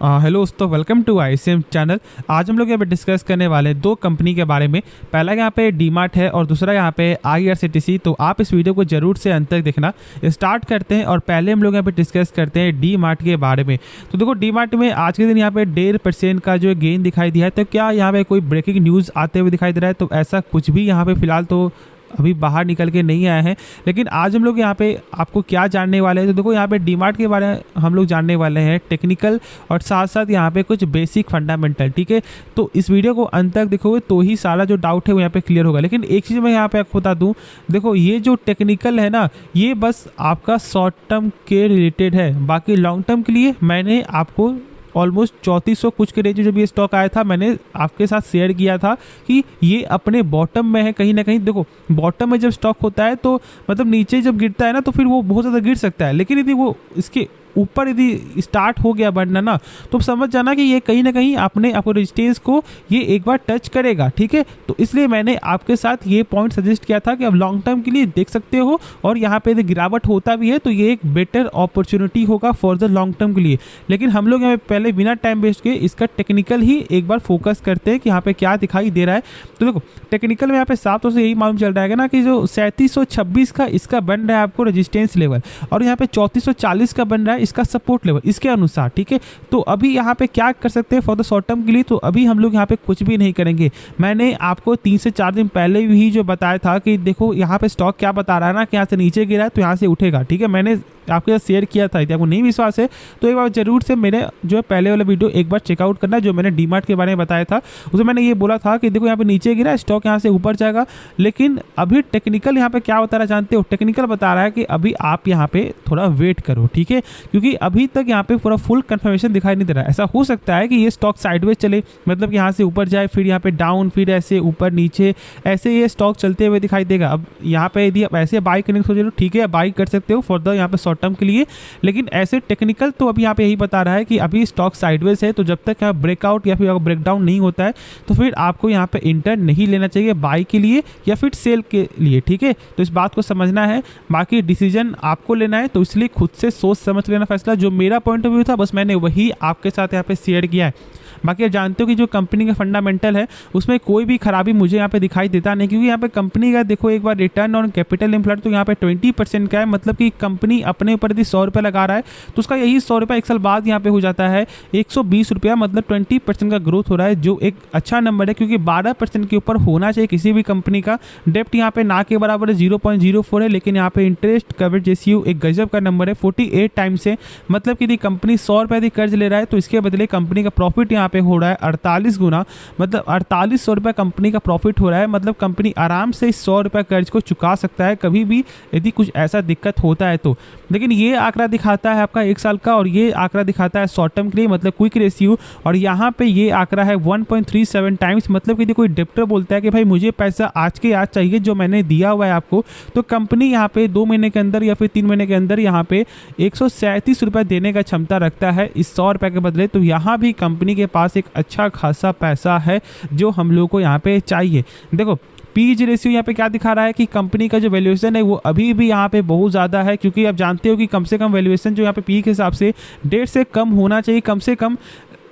Hello दोस्तों, welcome to ICM channel. आज हम लोग यहाँ पे डिस्कस करने वाले हैं दो कंपनी के बारे में। पहला यहाँ पे डीमार्ट है और दूसरा यहाँ पे आईआरसीटीसी। तो आप इस वीडियो को जरूर से अंत तक देखना। स्टार्ट करते हैं और पहले हम लोग यहाँ पे डिस्कस करते हैं डीमार्ट के बारे में। तो देखो, डीमार्ट में आज के दिन यहाँ पे 1.5% का जो गेन दिखाई दिया है। तो क्या यहाँ पे कोई ब्रेकिंग न्यूज़ आते हुए दिखाई दे रहा है? तो ऐसा कुछ भी यहाँ पे फिलहाल तो अभी बाहर निकल के नहीं आए हैं। लेकिन आज हम लोग यहाँ पे आपको क्या जानने वाले हैं, तो देखो यहाँ पे डीमार्ट के बारे में हम लोग जानने वाले हैं टेक्निकल और साथ साथ यहाँ पे कुछ बेसिक फंडामेंटल। ठीक है, तो इस वीडियो को अंत तक देखोगे तो ही सारा जो डाउट है वो यहाँ पे क्लियर होगा। लेकिन एक चीज़ मैं यहाँ पे आपको बता दूँ, देखो ये जो टेक्निकल है ना, ये बस आपका शॉर्ट टर्म के रिलेटेड है। बाकी लॉन्ग टर्म के लिए मैंने आपको ऑलमोस्ट 3400 कुछ के रेंज में जब ये स्टॉक आया था, मैंने आपके साथ शेयर किया था कि ये अपने बॉटम में है कहीं ना कहीं। देखो, बॉटम में जब स्टॉक होता है तो मतलब नीचे जब गिरता है ना, तो फिर वो बहुत ज़्यादा गिर सकता है। लेकिन यदि वो इसके ऊपर यदि स्टार्ट हो गया बढ़ना ना, तो समझ जाना कि ये कहीं ना कहीं अपने आपको रेजिस्टेंस को ये एक बार टच करेगा। ठीक है, तो इसलिए मैंने आपके साथ ये पॉइंट सजेस्ट किया था कि अब लॉन्ग टर्म के लिए देख सकते हो, और यहाँ पे यदि गिरावट होता भी है तो ये एक बेटर अपॉर्चुनिटी होगा फॉर द लॉन्ग टर्म के लिए। लेकिन हम लोग यहाँ पहले बिना टाइम वेस्ट के इसका टेक्निकल ही एक बार फोकस करते हैं कि यहाँ पे क्या दिखाई दे रहा है। तो देखो, टेक्निकल में यहाँ पे साफ तौर से यही मालूम चल रहा है ना कि जो 3726 का इसका बन रहा है आपको रेजिस्टेंस लेवल, और यहाँ पे 3440 का बन रहा है इसका सपोर्ट लेवल इसके अनुसार। ठीक है, तो अभी यहाँ पे क्या कर सकते हैं फॉर द शॉर्ट टर्म के लिए, तो अभी हम लोग यहाँ पे कुछ भी नहीं करेंगे। मैंने आपको 3 से 4 दिन पहले भी जो बताया था कि देखो यहाँ पे स्टॉक क्या बता रहा है ना कि यहाँ से नीचे गिरा है तो यहाँ से उठेगा। ठीक है, मैंने आपके साथ शेयर किया था। यदि आपको नहीं विश्वास है तो एक बार जरूर से मेरे जो है पहले वाला वीडियो एक बार चेकआउट करना, जो मैंने डीमार्ट के बारे में बताया था। उसमें मैंने ये बोला था कि देखो यहाँ पे नीचे गिरा, स्टॉक यहाँ से ऊपर जाएगा। लेकिन अभी टेक्निकल यहाँ पे क्या बता रहा है जानते हो? टेक्निकल बता रहा है कि अभी आप यहाँ पे थोड़ा वेट करो। ठीक है, क्योंकि अभी तक यहाँ पे पूरा फुल कंफर्मेशन दिखाई नहीं दे रहा है। ऐसा हो सकता है कि ये स्टॉक साइडवेज चले, मतलब कि यहाँ से ऊपर जाए, फिर यहाँ पे डाउन, फिर ऐसे ऊपर नीचे, ऐसे ये स्टॉक चलते हुए दिखाई देगा। अब यहाँ पे यदि आप ऐसे बाई करने सोच रहे हो, ठीक है, बाई कर सकते हो फॉर द यहाँ पे शॉर्ट टर्म के लिए। लेकिन ऐसे टेक्निकल तो अभी यहाँ पे यही बता रहा है कि अभी स्टॉक साइडवेज है, तो जब तक यहाँ ब्रेकआउट या फिर ब्रेकडाउन नहीं होता है तो फिर आपको यहाँ पे इंटर नहीं लेना चाहिए बाई के लिए या फिर सेल के लिए। ठीक है, तो इस बात को समझना है। बाकी डिसीजन आपको लेना है, तो इसलिए खुद से सोच समझ लेना फैसला। जो मेरा पॉइंट ऑफ व्यू था बस मैंने वही आपके साथ यहाँ पे शेयर किया है। बाकी आप जानते हो कि जो कंपनी का फंडामेंटल है उसमें कोई भी खराबी मुझे यहाँ पे दिखाई देता नहीं, क्योंकि यहाँ पे कंपनी का देखो एक बार रिटर्न ऑन कैपिटल एम्प्लॉयड तो यहाँ पे 20% का है। मतलब कि कंपनी अपने ऊपर यदि 100 रुपये लगा रहा है तो उसका यही 100 रुपये एक साल बाद यहाँ पे हो जाता है 120 रुपया। मतलब 20% का ग्रोथ हो रहा है, जो एक अच्छा नंबर है, क्योंकि 12% के ऊपर होना चाहिए किसी भी कंपनी का। डेप्ट यहाँ पे ना के बराबर है, 0.04 है, लेकिन यहाँ पे इंटरेस्ट कवरेज रेशियो एक गजब का नंबर है, 48 टाइम्स है। मतलब कि यदि कंपनी 100 रुपये यदि कर्ज ले रहा है तो इसके बदले कंपनी का प्रॉफिट यहाँ पे हो रहा है 48 गुना, मतलब 4800 रुपये कंपनी का प्रॉफिट हो रहा है। मतलब कंपनी आराम से 100 रुपये कर्ज को चुका सकता है कभी भी यदि कुछ ऐसा दिक्कत होता है तो। लेकिन ये आंकड़ा दिखाता है आपका 1 साल का, और ये आंकड़ा दिखाता है शॉर्ट टर्म के लिए, मतलब क्विक रेशियो। और यहाँ पे ये आंकड़ा है 1.37 टाइम्स। मतलब कि कोई डेप्टर बोलता है कि भाई मुझे पैसा आज के आज चाहिए जो मैंने दिया हुआ है आपको, तो कंपनी यहाँ पे 2 महीने के अंदर या फिर 3 महीने के अंदर यहाँ पे 137 रुपये देने का क्षमता रखता है इस 100 रुपये के बदले। तो यहाँ भी कंपनी के पास एक अच्छा खासा पैसा है जो हम लोग को यहाँ पे चाहिए। देखो, पीज रेशियो यहाँ पे क्या दिखा रहा है कि कंपनी का जो वैल्यूएशन है वो अभी भी यहाँ पे बहुत ज़्यादा है, क्योंकि आप जानते हो कि कम से कम वैल्यूएशन जो यहाँ पे पी के हिसाब से 1.5 से कम होना चाहिए कम से कम।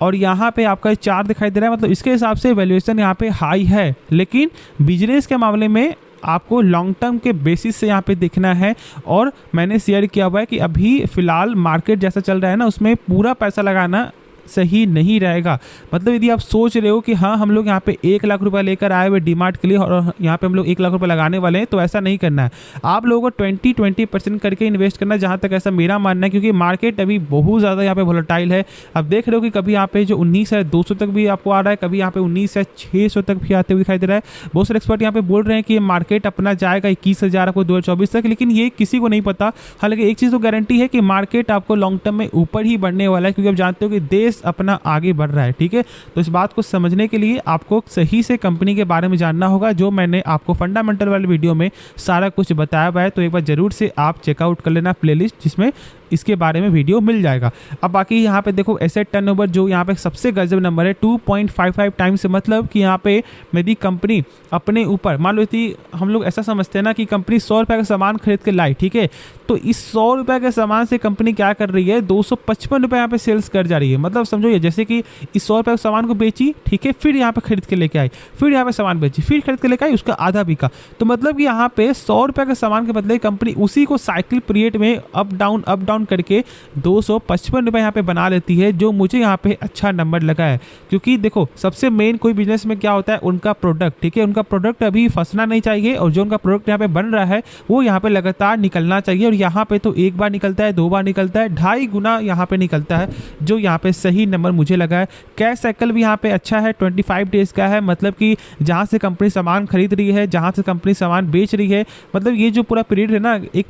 और यहाँ पे आपका 4 दिखाई दे रहा है, मतलब इसके हिसाब से वैल्यूएशन यहाँ पे हाई है। लेकिन बिजनेस के मामले में आपको लॉन्ग टर्म के बेसिस से यहाँ पे देखना है। और मैंने शेयर किया हुआ है कि अभी फिलहाल मार्केट जैसा चल रहा है ना, उसमें पूरा पैसा लगाना सही नहीं रहेगा। मतलब यदि आप सोच रहे हो कि हाँ हम लोग यहाँ पे 1 लाख रुपए लेकर आए हुए डीमार्ट के लिए और यहाँ पे हम लोग 1 लाख रुपए लगाने वाले हैं, तो ऐसा नहीं करना है। आप लोगों को 20% करके इन्वेस्ट करना, जहाँ तक ऐसा मेरा मानना है, क्योंकि मार्केट अभी बहुत ज़्यादा यहाँ पे वोलेटाइल है। अब देख रहे हो कि कभी यहाँ पे जो 19,200 तक भी आपको आ रहा है, कभी यहाँ पे 19,600 तक भी आते हुए दिखाई दे रहा है। बहुत सारे एक्सपर्ट यहाँ पे बोल रहे हैं कि ये मार्केट अपना जाएगा 21,000 आपको 2024 तक, लेकिन ये किसी को नहीं पता। हालांकि एक चीज़ तो गारंटी है कि मार्केट आपको लॉन्ग टर्म में ऊपर ही बढ़ने वाला है, क्योंकि आप जानते हो कि देश अपना आगे बढ़ रहा है। ठीक है, तो इस बात को समझने के लिए आपको सही से कंपनी के बारे में जानना होगा, जो मैंने आपको फंडामेंटल वाले वीडियो में सारा कुछ बताया हुआ है। तो एक बार जरूर से आप चेकआउट कर लेना प्लेलिस्ट, जिसमें इसके बारे में वीडियो मिल जाएगा। अब बाकी यहाँ पे देखो एसेट टर्नओवर जो यहाँ पे सबसे गजब नंबर है 2.55 टाइम्स, मतलब कि यहाँ पे मेरी कंपनी अपने ऊपर मान लो थी, हम लोग ऐसा समझते हैं ना कि कंपनी 100 रुपये का सामान खरीद के लाई, ठीक है, तो इस 100 रुपये के सामान से कंपनी क्या कर रही है 255 रुपये यहाँ पे सेल्स कर जा रही है। मतलब समझो ये जैसे कि इस 100 रुपये के सामान को बेची, ठीक है, फिर यहाँ पे खरीद के लेके आई, फिर यहाँ पे सामान बेची, फिर खरीद के लेके आई, उसका आधा बिका। तो मतलब कि यहाँ पे 100 रुपये के सामान के बदले कंपनी उसी को साइकिल पीरियड में अप डाउन करके 255 रुपये यहाँ पे बना लेती है, जो मुझे यहाँ पे अच्छा नंबर लगा है। क्योंकि देखो सबसे मेन कोई बिजनेस में क्या होता है, उनका प्रोडक्ट, ठीक है, उनका प्रोडक्ट अभी फंसना नहीं चाहिए, और जो उनका प्रोडक्ट यहाँ पे बन रहा है वो यहाँ पे लगातार निकलना चाहिए। और यहाँ पे तो एक बार निकलता है, 2 बार निकलता है, 2.5 गुना यहाँ पे निकलता है, जो यहाँ पे सही नंबर मुझे लगा है। कैश साइकिल भी यहाँ पे अच्छा है, 25 डेज का है, मतलब कि जहाँ से कंपनी सामान खरीद रही है, जहाँ से कंपनी सामान बेच रही है, मतलब ये जो पूरा पीरियड है ना, एक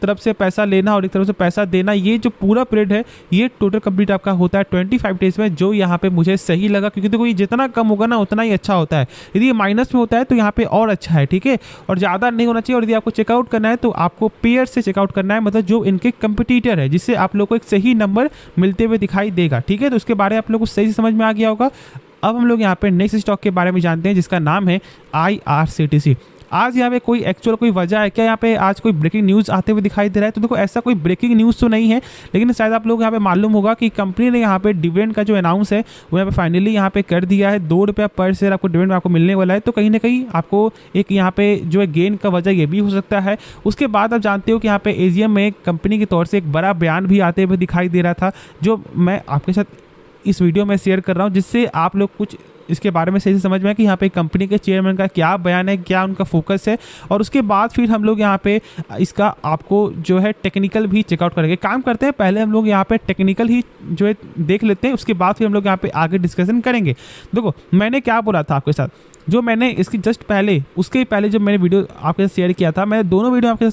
तरफ से पैसा लेना और एक तरफ से पैसा देना, ये जो पूरा पीरियड है ये टोटल कंप्लीट आपका होता है 25 डेज में, जो यहाँ पे मुझे सही लगा। क्योंकि देखो ये जितना कम होगा ना उतना ही अच्छा होता है, यदि ये माइनस में होता है तो यहाँ पे और अच्छा है, ठीक है, और ज़्यादा नहीं होना चाहिए। और यदि आपको चेकआउट करना है तो आपको पेयर से चेकआउट करना है, मतलब जो इनके कंपटीटर है, जिससे आप लोग को एक सही नंबर मिलते हुए दिखाई देगा, ठीक है। तो उसके बारे में आप लोग को सही से समझ में आ गया होगा। अब हम लोग यहाँ पे नेक्स्ट स्टॉक के बारे में जानते हैं, जिसका नाम है IRCTC। आज यहाँ पे कोई एक्चुअल कोई वजह है क्या, यहाँ पे आज कोई ब्रेकिंग न्यूज़ आते हुए दिखाई दे रहा है? तो देखो ऐसा कोई ब्रेकिंग न्यूज़ तो नहीं है, लेकिन शायद आप लोग यहाँ पे मालूम होगा कि कंपनी ने यहाँ पे डिविडेंड का जो अनाउंस है वो यहाँ पे फाइनली यहाँ पे कर दिया है। 2 रुपया पर शेयर आपको डिविडेंड आपको मिलने वाला है। तो कहीं ना कहीं आपको एक यहाँ पे जो है गेन का वजह ये भी हो सकता है। उसके बाद आप जानते हो कि यहाँ पे एजीएम में कंपनी के तौर से एक बड़ा बयान भी आते हुए दिखाई दे रहा था, जो मैं आपके साथ इस वीडियो में शेयर कर रहा हूँ, जिससे आप लोग कुछ इसके बारे में सही से समझ में है कि यहाँ पे कंपनी के चेयरमैन का क्या बयान है, क्या उनका फोकस है। और उसके बाद फिर हम लोग यहाँ पे इसका आपको जो है टेक्निकल भी चेकआउट करेंगे। काम करते हैं, पहले हम लोग यहाँ पे टेक्निकल ही जो है देख लेते हैं, उसके बाद फिर हम लोग यहाँ पे आगे डिस्कशन करेंगे। देखो मैंने क्या बोला था आपके साथ, जो मैंने इसकी जस्ट पहले उसके पहले जब मैंने वीडियो आपके साथ शेयर किया था, मैंने दोनों वीडियो आपके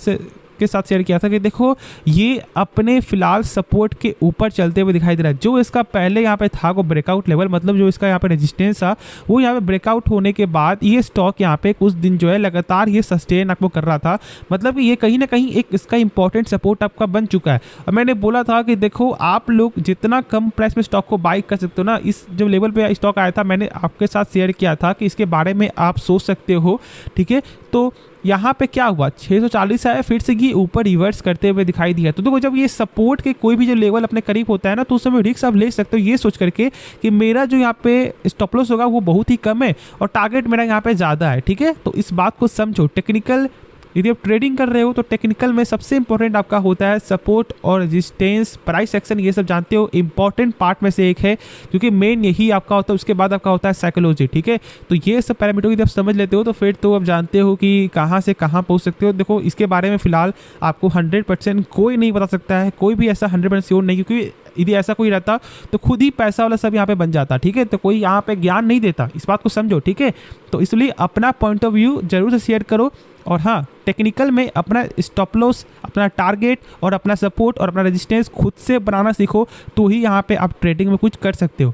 साथ शेयर किया था कि देखो ये अपने फिलहाल सपोर्ट के ऊपर चलते हुए दिखाई दे रहा है। जो इसका पहले यहाँ पे था वो ब्रेकआउट लेवल, मतलब जो इसका यहाँ पे रेजिस्टेंस था वो यहाँ पे ब्रेकआउट होने के बाद ये स्टॉक यहाँ पे कुछ दिन जो है लगातार ये सस्टेन आपको कर रहा था, मतलब कि ये कहीं ना कहीं एक इसका इंपॉर्टेंट सपोर्ट आपका बन चुका है। और मैंने बोला था कि देखो आप लोग जितना कम प्राइस में स्टॉक को बाई कर सकते हो ना, इस जब लेवल पे स्टॉक आया था मैंने आपके साथ शेयर किया था कि इसके बारे में आप सोच सकते हो, ठीक है। तो यहाँ पे क्या हुआ, 640 आया, फिर से ये ऊपर रिवर्स करते हुए दिखाई दिया। तो देखो जब ये सपोर्ट के कोई भी जो लेवल अपने करीब होता है ना, तो उस समय रिस्क आप ले सकते हो ये सोच करके कि मेरा जो यहाँ पे स्टॉप लॉस होगा वो बहुत ही कम है और टारगेट मेरा यहाँ पे ज़्यादा है, ठीक है। तो इस बात को समझो। टेक्निकल, यदि आप ट्रेडिंग कर रहे हो तो टेक्निकल में सबसे इंपॉर्टेंट आपका होता है सपोर्ट और रेजिस्टेंस, प्राइस एक्शन, ये सब जानते हो इंपॉर्टेंट पार्ट में से एक है, क्योंकि मेन यही आपका होता है। उसके बाद आपका होता है साइकोलॉजी, ठीक है। तो ये सब पैरामीटर यदि आप समझ लेते हो तो फिर तो आप जानते हो कि कहाँ से कहाँ पहुँच सकते हो। देखो इसके बारे में फिलहाल आपको 100% कोई नहीं बता सकता है, कोई भी ऐसा 100% श्योर नहीं, क्योंकि यदि ऐसा कोई रहता तो खुद ही पैसा वाला सब यहाँ पे बन जाता, ठीक है। तो कोई यहाँ पे ज्ञान नहीं देता, इस बात को समझो, ठीक है। तो इसलिए अपना पॉइंट ऑफ व्यू जरूर से शेयर करो, और हाँ टेक्निकल में अपना स्टॉप लॉस, अपना टारगेट और अपना सपोर्ट और अपना रेजिस्टेंस खुद से बनाना सीखो, तो ही यहाँ पे आप ट्रेडिंग में कुछ कर सकते हो।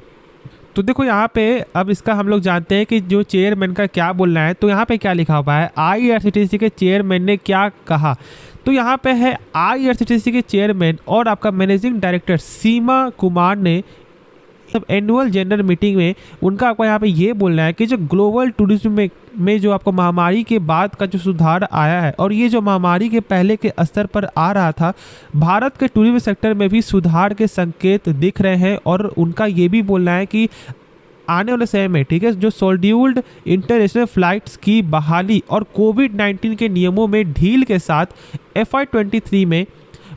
तो देखो यहाँ पे अब इसका हम लोग जानते हैं कि जो चेयरमैन का क्या बोलना है। तो यहाँ पे क्या लिखा हुआ है, IRCTC के चेयरमैन ने क्या कहा। तो यहाँ पे है IRCTC के चेयरमैन और आपका मैनेजिंग डायरेक्टर सीमा कुमार ने सब एनुअल जनरल मीटिंग में उनका आपको यहाँ पे ये बोलना है कि जो ग्लोबल टूरिज्म में जो आपको महामारी के बाद का जो सुधार आया है, और ये जो महामारी के पहले के स्तर पर आ रहा था, भारत के टूरिज्म सेक्टर में भी सुधार के संकेत दिख रहे हैं। और उनका ये भी बोलना है कि आने वाले समय में, ठीक है, जो शेड्यूल्ड इंटरनेशनल फ्लाइट्स की बहाली और कोविड-19 के नियमों में ढील के साथ FY23 में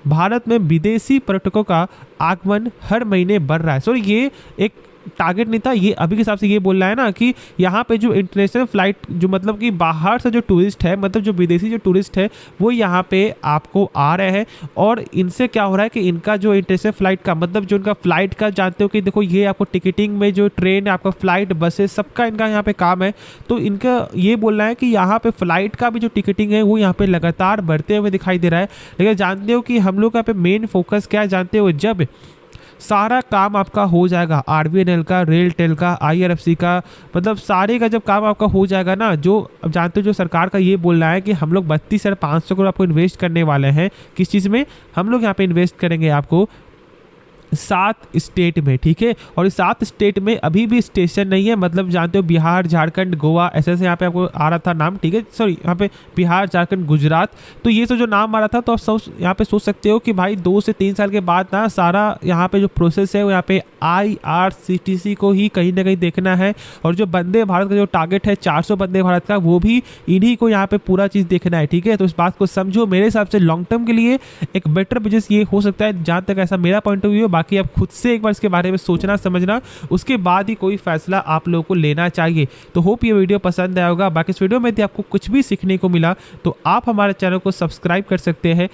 भारत में विदेशी पर्यटकों का आगमन हर महीने बढ़ रहा है। सॉरी, ये एक टारगेट नहीं था, ये अभी के हिसाब से ये बोल रहा है ना कि यहाँ पे जो इंटरनेशनल फ्लाइट, जो मतलब कि बाहर से जो टूरिस्ट है, मतलब जो विदेशी जो टूरिस्ट है वो यहाँ पे आपको आ रहे हैं। और इनसे क्या हो रहा है कि इनका जो इंटरनेशनल फ्लाइट का, मतलब जो इनका फ्लाइट का, जानते हो कि देखो ये आपको टिकटिंग में जो ट्रेन, आपका फ्लाइट, बसेस, सबका इनका यहाँ पे काम है। तो इनका ये बोलना है कि यहाँ पे फ्लाइट का भी जो टिकटिंग है वो यहाँ पे लगातार बढ़ते हुए दिखाई दे रहा है। लेकिन जानते हो कि हम लोग यहाँ पे मेन फोकस क्या है, जानते हो, जब सारा काम आपका हो जाएगा, आरबीएनएल का, रेलटेल का, आईआरएफसी का, मतलब सारे का जब काम आपका हो जाएगा ना, जो अब जानते हो जो सरकार का ये बोलना है कि हम लोग 32,500 करोड़ आपको इन्वेस्ट करने वाले हैं। किस चीज़ में? हम लोग यहाँ पे इन्वेस्ट करेंगे आपको 7 स्टेट में, ठीक है। और इस 7 स्टेट में अभी भी स्टेशन नहीं है, मतलब जानते हो बिहार, झारखंड, गोवा, ऐसे ऐसे यहाँ पे आपको आ रहा था नाम, ठीक है। सॉरी, यहाँ पे बिहार, झारखंड, गुजरात, तो ये तो जो नाम आ रहा था, तो आप यहाँ पे सोच सकते हो कि भाई 2 से 3 साल के बाद ना सारा यहाँ पे जो प्रोसेस है वो यहाँ पे IRCTC को ही कहीं ना कहीं देखना है। और जो वंदे भारत का जो टारगेट है 400 वंदे भारत का, वो भी इन्हीं को यहाँ पे पूरा चीज़ देखना है, ठीक है। तो इस बात को समझो, मेरे हिसाब से लॉन्ग टर्म के लिए एक बेटर बिजनेस ये हो सकता है, जहाँ तक ऐसा मेरा पॉइंट ऑफ व्यू है। बाकी आप खुद से एक बार इसके बारे में सोचना समझना, उसके बाद ही कोई फैसला आप लोगों को लेना चाहिए। तो होप ये वीडियो पसंद आया होगा। बाकी इस वीडियो में यदि आपको कुछ भी सीखने को मिला तो आप हमारे चैनल को सब्सक्राइब कर सकते हैं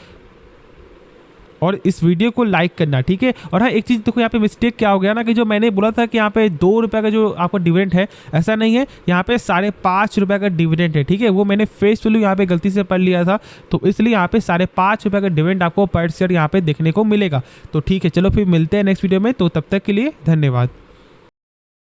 और इस वीडियो को लाइक करना, ठीक है। और हाँ, एक चीज़ देखो, यहाँ पे मिस्टेक क्या हो गया ना, कि जो मैंने बोला था कि यहाँ पे 2 रुपये का जो आपका डिविडेंड है, ऐसा नहीं है, यहाँ पे 5.5 रुपये का डिविडेंड है, ठीक है। वो मैंने फेस वैल्यू यहाँ पे गलती से पढ़ लिया था, तो इसलिए यहाँ पे 5.5 रुपये का डिविडेंड आपको पर शेयर यहाँ पे देखने को मिलेगा। तो ठीक है, चलो फिर मिलते हैं नेक्स्ट वीडियो में, तो तब तक के लिए धन्यवाद।